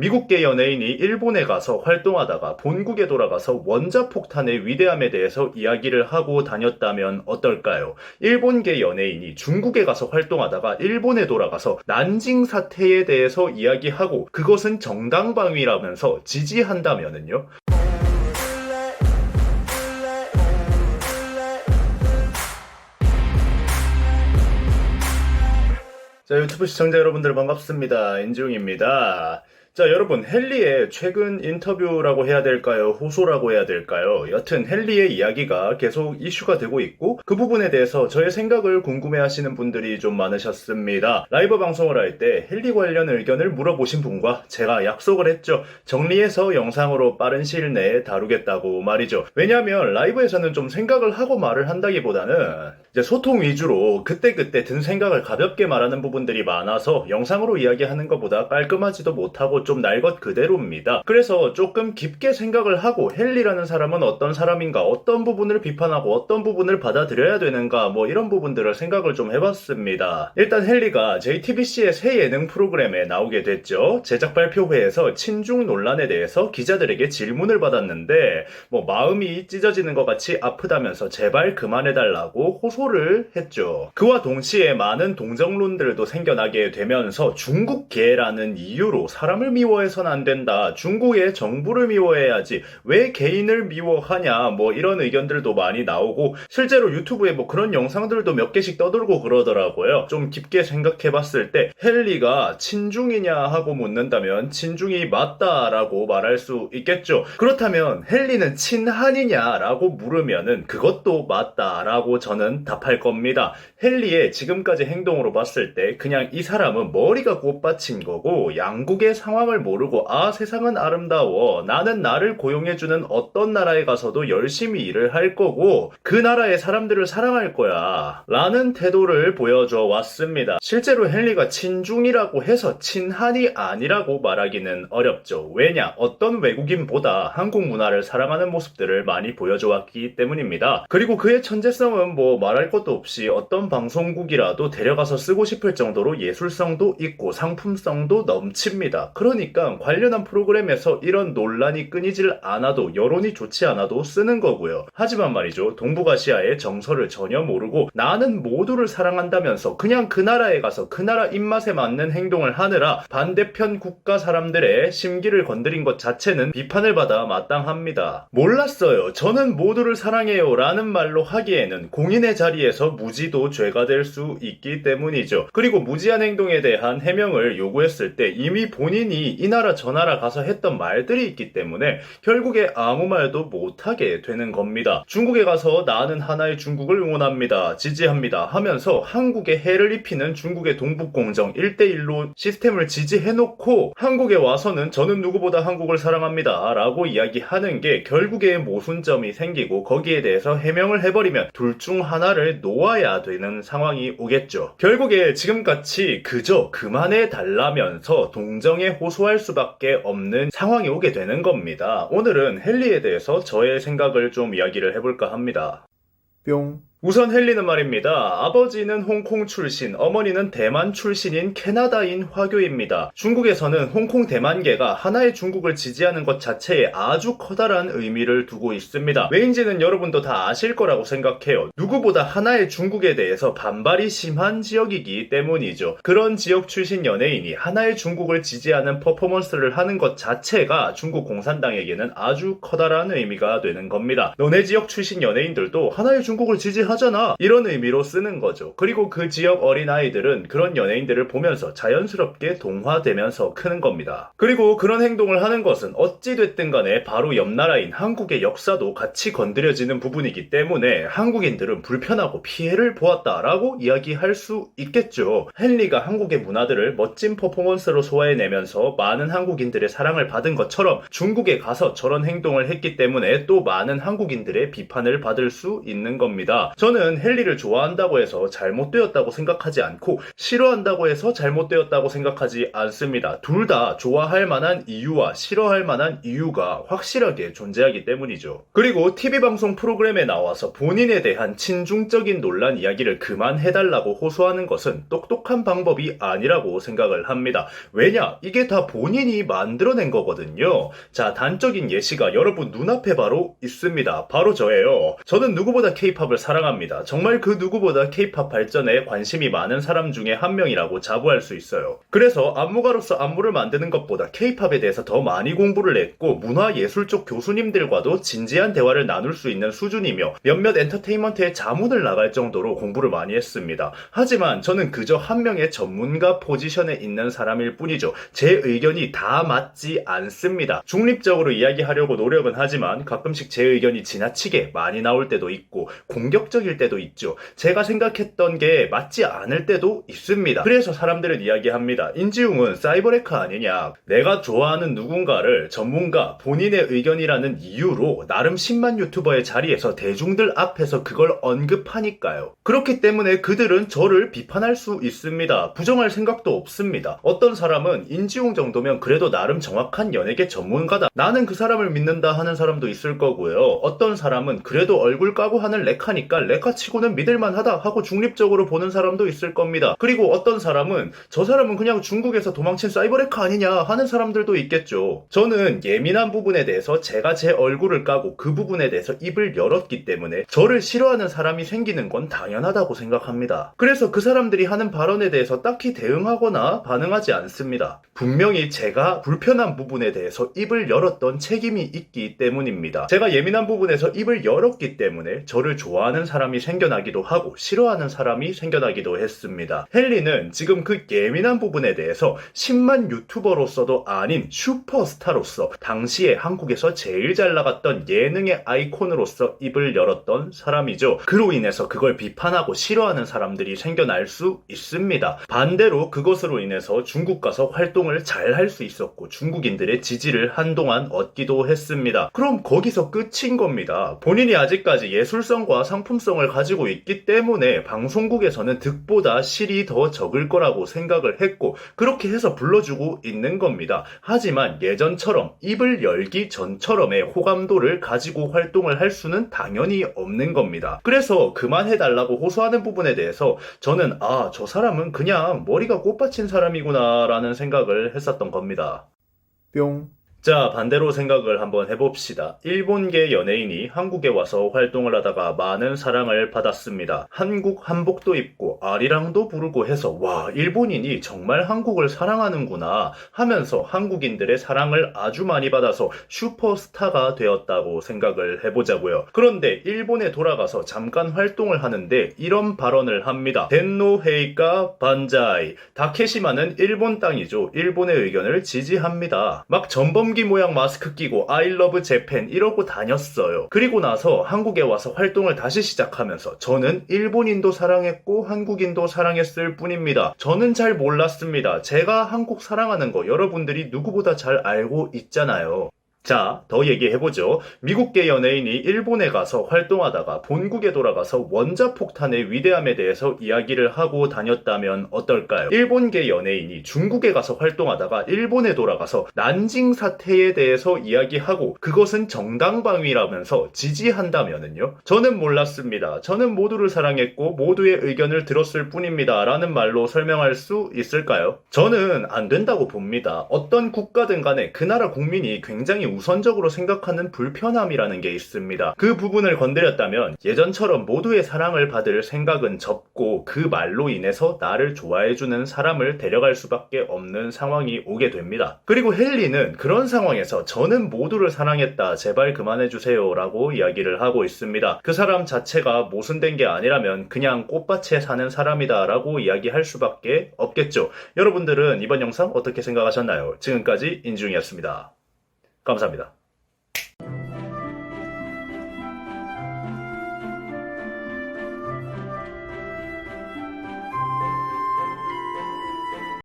미국계 연예인이 일본에 가서 활동하다가 본국에 돌아가서 원자폭탄의 위대함에 대해서 이야기를 하고 다녔다면 어떨까요? 일본계 연예인이 중국에 가서 활동하다가 일본에 돌아가서 난징 사태에 대해서 이야기하고 그것은 정당방위라면서 지지한다면은요? 자, 유튜브 시청자 여러분들 반갑습니다. 인지웅입니다. 자, 여러분, 헨리의 최근 인터뷰라고 해야 될까요? 호소라고 해야 될까요? 여튼 헨리의 이야기가 계속 이슈가 되고 있고 그 부분에 대해서 저의 생각을 궁금해하시는 분들이 좀 많으셨습니다. 라이브 방송을 할 때 헨리 관련 의견을 물어보신 분과 제가 약속을 했죠. 정리해서 영상으로 빠른 시일 내에 다루겠다고 말이죠. 왜냐하면 라이브에서는 좀 생각을 하고 말을 한다기보다는 이제 소통 위주로 그때그때 든 생각을 가볍게 말하는 부분들이 많아서 영상으로 이야기하는 것보다 깔끔하지도 못하고 좀 날 것 그대로입니다. 그래서 조금 깊게 생각을 하고 헨리라는 사람은 어떤 사람인가, 어떤 부분을 비판하고 어떤 부분을 받아들여야 되는가, 뭐 이런 부분들을 생각을 좀 해봤습니다. 일단 헨리가 JTBC의 새 예능 프로그램에 나오게 됐죠. 제작 발표회에서 친중 논란에 대해서 기자들에게 질문을 받았는데 뭐 마음이 찢어지는 것 같이 아프다면서 제발 그만해달라고 호소를 했죠. 그와 동시에 많은 동정론들도 생겨나게 되면서 중국계라는 이유로 사람을 미워해선 안 된다. 중국의 정부를 미워해야지. 왜 개인을 미워하냐. 뭐 이런 의견들도 많이 나오고 실제로 유튜브에 뭐 그런 영상들도 몇 개씩 떠돌고 그러더라고요. 좀 깊게 생각해봤을 때 헨리가 친중이냐 하고 묻는다면 친중이 맞다라고 말할 수 있겠죠. 그렇다면 헨리는 친한이냐라고 물으면은 그것도 맞다라고 저는 답할 겁니다. 헨리의 지금까지 행동으로 봤을 때 그냥 이 사람은 머리가 꽃받친 거고 양국의 상황을 모르고 아 세상은 아름다워 나는 나를 고용해주는 어떤 나라에 가서도 열심히 일을 할 거고 그 나라의 사람들을 사랑할 거야 라는 태도를 보여줘 왔습니다. 실제로 헨리가 친중이라고 해서 친한이 아니라고 말하기는 어렵죠. 왜냐 어떤 외국인보다 한국 문화를 사랑하는 모습들을 많이 보여줘 왔기 때문입니다. 그리고 그의 천재성은 뭐 말할 것도 없이 어떤 방송국이라도 데려가서 쓰고 싶을 정도로 예술성도 있고 상품성도 넘칩니다. 그러니까 관련한 프로그램에서 이런 논란이 끊이질 않아도 여론이 좋지 않아도 쓰는 거고요. 하지만 말이죠. 동북아시아의 정서를 전혀 모르고 나는 모두를 사랑한다면서 그냥 그 나라에 가서 그 나라 입맛에 맞는 행동을 하느라 반대편 국가 사람들의 심기를 건드린 것 자체는 비판을 받아 마땅합니다. 몰랐어요. 저는 모두를 사랑해요 라는 말로 하기에는 공인의 자리에서 무지도 죄가 될 수 있기 때문이죠. 그리고 무지한 행동에 대한 해명을 요구했을 때 이미 본인이 이 나라 저 나라 가서 했던 말들이 있기 때문에 결국에 아무 말도 못하게 되는 겁니다. 중국에 가서 나는 하나의 중국을 응원합니다. 지지합니다. 하면서 한국에 해를 입히는 중국의 동북공정 1대1로 시스템을 지지해놓고 한국에 와서는 저는 누구보다 한국을 사랑합니다. 라고 이야기하는 게 결국에 모순점이 생기고 거기에 대해서 해명을 해버리면 둘 중 하나를 놓아야 되는 상황이 오겠죠. 결국에 지금같이 그저 그만해 달라면서 동정에 호소할 수밖에 없는 상황이 오게 되는 겁니다. 오늘은 헨리에 대해서 저의 생각을 좀 이야기를 해볼까 합니다. 뿅. 우선 헨리는 말입니다. 아버지는 홍콩 출신, 어머니는 대만 출신인 캐나다인 화교입니다. 중국에서는 홍콩 대만계가 하나의 중국을 지지하는 것 자체에 아주 커다란 의미를 두고 있습니다. 왜인지는 여러분도 다 아실 거라고 생각해요. 누구보다 하나의 중국에 대해서 반발이 심한 지역이기 때문이죠. 그런 지역 출신 연예인이 하나의 중국을 지지하는 퍼포먼스를 하는 것 자체가 중국 공산당에게는 아주 커다란 의미가 되는 겁니다. 너네 지역 출신 연예인들도 하나의 중국을 지지하잖아. 이런 의미로 쓰는 거죠. 그리고 그 지역 어린아이들은 그런 연예인들을 보면서 자연스럽게 동화되면서 크는 겁니다. 그리고 그런 행동을 하는 것은 어찌됐든 간에 바로 옆 나라인 한국의 역사도 같이 건드려지는 부분이기 때문에 한국인들은 불편하고 피해를 보았다라고 이야기할 수 있겠죠. 헨리가 한국의 문화들을 멋진 퍼포먼스로 소화해내면서 많은 한국인들의 사랑을 받은 것처럼 중국에 가서 저런 행동을 했기 때문에 또 많은 한국인들의 비판을 받을 수 있는 겁니다. 저는 헨리를 좋아한다고 해서 잘못되었다고 생각하지 않고 싫어한다고 해서 잘못되었다고 생각하지 않습니다. 둘 다 좋아할 만한 이유와 싫어할 만한 이유가 확실하게 존재하기 때문이죠. 그리고 TV방송 프로그램에 나와서 본인에 대한 친중적인 논란 이야기를 그만해달라고 호소하는 것은 똑똑한 방법이 아니라고 생각을 합니다. 왜냐? 이게 다 본인이 만들어낸 거거든요. 자, 단적인 예시가 여러분 눈앞에 바로 있습니다. 바로 저예요. 저는 누구보다 K-팝을 사랑합니다. 정말 그 누구보다 K-팝 발전에 관심이 많은 사람 중에 한 명이라고 자부할 수 있어요. 그래서 안무가로서 안무를 만드는 것보다 K-팝에 대해서 더 많이 공부를 했고 문화예술 쪽 교수님들과도 진지한 대화를 나눌 수 있는 수준이며 몇몇 엔터테인먼트에 자문을 나갈 정도로 공부를 많이 했습니다. 하지만 저는 그저 한 명의 전문가 포지션에 있는 사람일 뿐이죠. 제 의견이 다 맞지 않습니다. 중립적으로 이야기하려고 노력은 하지만 가끔씩 제 의견이 지나치게 많이 나올 때도 있고 공격적일 때도 있죠. 제가 생각했던 게 맞지 않을 때도 있습니다. 그래서 사람들은 이야기합니다. 인지웅은 사이버레카 아니냐. 내가 좋아하는 누군가를 전문가 본인의 의견이라는 이유로 나름 10만 유튜버의 자리에서 대중들 앞에서 그걸 언급하니까요. 그렇기 때문에 그들은 저를 비판할 수 있습니다. 부정할 생각도 없습니다. 어떤 사람은 인지웅 정도면 그래도 나름 정확한 연예계 전문가다. 나는 그 사람을 믿는다 하는 사람도 있을 거고요. 어떤 사람은 그래도 얼굴 까고 하는 레카니까 레카치고는 믿을만하다 하고 중립적으로 보는 사람도 있을 겁니다. 그리고 어떤 사람은 저 사람은 그냥 중국에서 도망친 사이버레카 아니냐 하는 사람들도 있겠죠. 저는 예민한 부분에 대해서 제가 제 얼굴을 까고 그 부분에 대해서 입을 열었기 때문에 저를 싫어하는 사람이 생기는 건 당연하다고 생각합니다. 그래서 그 사람들이 하는 발언에 대해서 딱히 대응하거나 반응하지 않습니다. 분명히 제가 불편한 부분에 대해서 입을 열었던 책임이 있기 때문입니다. 제가 예민한 부분에서 입을 열었기 때문에 저를 좋아하는 사람이 생겨나기도 하고 싫어하는 사람이 생겨나기도 했습니다. 헨리는 지금 그 예민한 부분에 대해서 10만 유튜버로서도 아닌 슈퍼스타로서 당시에 한국에서 제일 잘 나갔던 예능의 아이콘으로서 입을 열었던 사람이죠. 그로 인해서 그걸 비판하고 싫어하는 사람들이 생겨날 수 있습니다. 반대로 그것으로 인해서 중국 가서 활동을 잘 할 수 있었고 중국인들의 지지를 한동안 얻기도 했습니다. 그럼 거기서 끝인 겁니다. 본인이 아직까지 예술성과 상품성을 가지고 있기 때문에 방송국에서는 득보다 실이 더 적을 거라고 생각을 했고 그렇게 해서 불러주고 있는 겁니다. 하지만 예전처럼 입을 열기 전처럼의 호감도를 가지고 활동을 할 수는 당연히 없는 겁니다. 그래서 그만해달라고 호소하는 부분에 대해서 저는 저 사람은 그냥 머리가 꽃받친 사람이구나 라는 생각을 했었던 겁니다. 뿅. 자, 반대로 생각을 한번 해봅시다. 일본계 연예인이 한국에 와서 활동을 하다가 많은 사랑을 받았습니다. 한국 한복도 입고 아리랑도 부르고 해서 와, 일본인이 정말 한국을 사랑하는구나 하면서 한국인들의 사랑을 아주 많이 받아서 슈퍼스타가 되었다고 생각을 해보자고요. 그런데 일본에 돌아가서 잠깐 활동을 하는데 이런 발언을 합니다. 덴노 헤이카 반자이. 다케시마는 일본 땅이죠. 일본의 의견을 지지합니다. 막 전범 기 모양 마스크 끼고 I love Japan 이러고 다녔어요. 그리고 나서 한국에 와서 활동을 다시 시작하면서 저는 일본인도 사랑했고 한국인도 사랑했을 뿐입니다. 저는 잘 몰랐습니다. 제가 한국 사랑하는 거 여러분들이 누구보다 잘 알고 있잖아요. 자, 더 얘기해보죠. 미국계 연예인이 일본에 가서 활동하다가 본국에 돌아가서 원자폭탄의 위대함에 대해서 이야기를 하고 다녔다면 어떨까요? 일본계 연예인이 중국에 가서 활동하다가 일본에 돌아가서 난징 사태에 대해서 이야기하고 그것은 정당방위라면서 지지한다면은요? 저는 몰랐습니다. 저는 모두를 사랑했고 모두의 의견을 들었을 뿐입니다. 라는 말로 설명할 수 있을까요? 저는 안 된다고 봅니다. 어떤 국가든 간에 그 나라 국민이 굉장히 우선적으로 생각하는 불편함이라는 게 있습니다. 그 부분을 건드렸다면 예전처럼 모두의 사랑을 받을 생각은 접고 그 말로 인해서 나를 좋아해주는 사람을 데려갈 수밖에 없는 상황이 오게 됩니다. 그리고 헨리는 그런 상황에서 저는 모두를 사랑했다. 제발 그만해주세요. 라고 이야기를 하고 있습니다. 그 사람 자체가 모순된 게 아니라면 그냥 꽃밭에 사는 사람이다. 라고 이야기할 수밖에 없겠죠. 여러분들은 이번 영상 어떻게 생각하셨나요? 지금까지 인중이었습니다. 감사합니다.